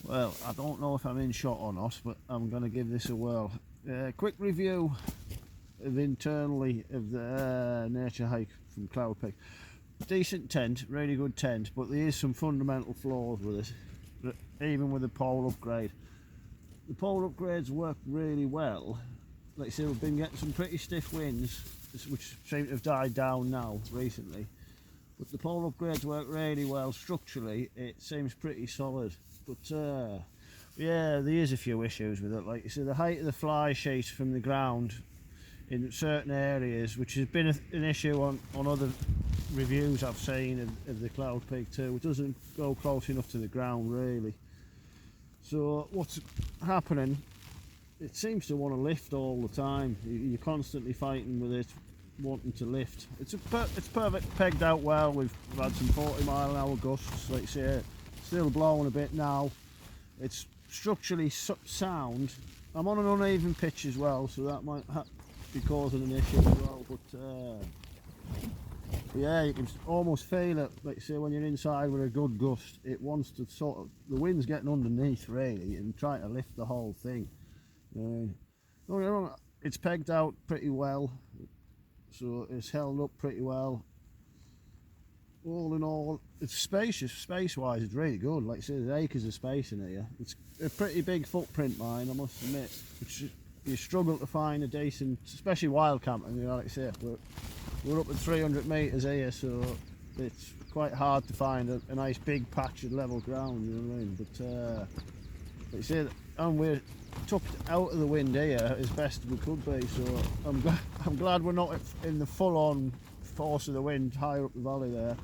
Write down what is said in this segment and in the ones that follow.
Well, I don't know if I'm in shot or not, but I'm going to give this a whirl. Quick review of internally of the nature hike from Cloud Peak. Decent tent, really good tent, but there is some fundamental flaws with it, even with the pole upgrade. The pole upgrades work really well. Like I say, we've been getting some pretty stiff winds, which seem to have died down now recently. But the pole upgrades work really well structurally. It seems pretty solid. But yeah, there is a few issues with it. Like you see, the height of the fly sheet from the ground in certain areas, which has been an issue on other reviews I've seen of the Cloud Peak too. It doesn't go close enough to the ground really. So what's happening, it seems to want to lift all the time. You're constantly fighting with it, wanting to lift. It's perfect, pegged out well. We've had some 40-mile-an-hour gusts, like you say, still blowing a bit now. It's structurally sound. I'm on an uneven pitch as well, so that might be causing an issue as well. But yeah, you can almost feel it, like you say, when you're inside with a good gust. It wants to sort of, the wind's getting underneath really and trying to lift the whole thing. It's pegged out pretty well, so it's held up pretty well. All in all, it's spacious. Space-wise, it's really good. Like I say, there's acres of space in here. It's a pretty big footprint, mine, I must admit. You struggle to find a decent, especially wild camping. You know, like I say, we're up at 300 metres here, so it's quite hard to find a nice big patch of level ground. You know what I mean? But like you say, and we're tucked out of the wind here as best we could be. So I'm glad we're not in the full-on force of the wind higher up the valley there.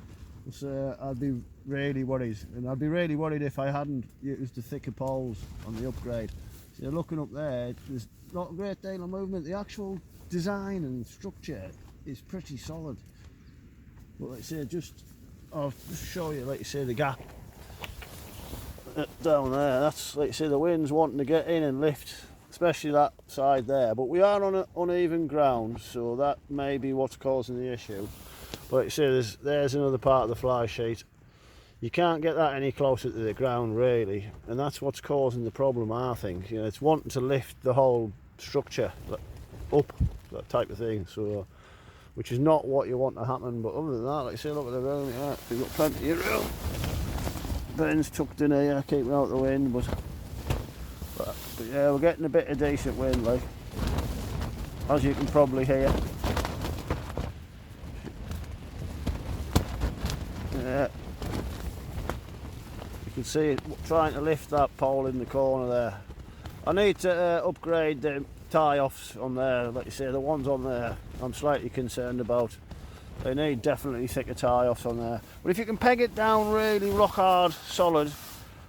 I'd be really worried, and I'd be really worried if I hadn't used the thicker poles on the upgrade. So looking up there, there's not a great deal of movement. The actual design and structure is pretty solid. But like I say, I'll just show you, like you say, the gap down there. That's, like you say, the wind's wanting to get in and lift, especially that side there. But we are on uneven ground, so that may be what's causing the issue. But like you see, there's another part of the fly sheet. You can't get that any closer to the ground really, and that's what's causing the problem, I think. You know, it's wanting to lift the whole structure up, that type of thing. So, which is not what you want to happen. But other than that, like I say, look at the room. Yeah, we've got plenty of room. Ben's tucked in here, keeping out the wind. But yeah, we're getting a bit of decent wind, like, as you can probably hear. Yeah, you can see it trying to lift that pole in the corner there. I need to upgrade the tie-offs on there. Like you say, the ones on there I'm slightly concerned about. They need definitely thicker tie-offs on there. But if you can peg it down really rock hard, solid,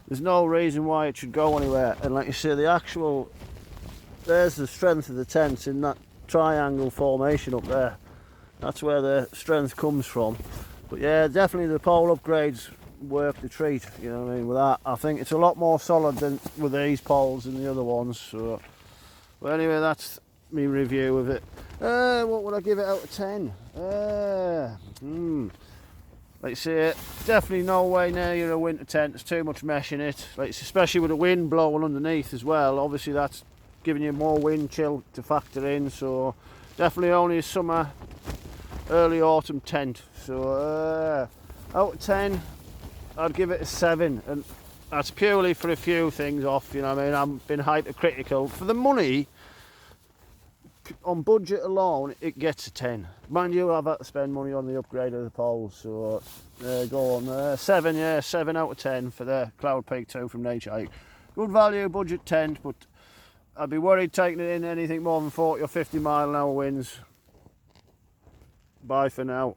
there's no reason why it should go anywhere. And like you say, there's the strength of the tent in that triangle formation up there. That's where the strength comes from. But yeah, definitely the pole upgrades work the treat, you know what I mean, with that. I think it's a lot more solid than with these poles and the other ones. So, but anyway, that's my review of it. What would I give it out of 10? Like I say, definitely no way near a winter tent. There's too much mesh in it, like, especially with the wind blowing underneath as well. Obviously that's giving you more wind chill to factor in, so definitely only a summer, early autumn tent. So out of 10, I'd give it a 7, and that's purely for a few things off, you know what I mean. I've been hypercritical. For the money, on budget alone, it gets a 10. Mind you, I've had to spend money on the upgrade of the poles, so go on. 7, yeah, 7 out of 10 for the Cloud Peak 2 from Nature Hike. Good value, budget tent, but I'd be worried taking it in anything more than 40 or 50 mile an hour winds. Bye for now.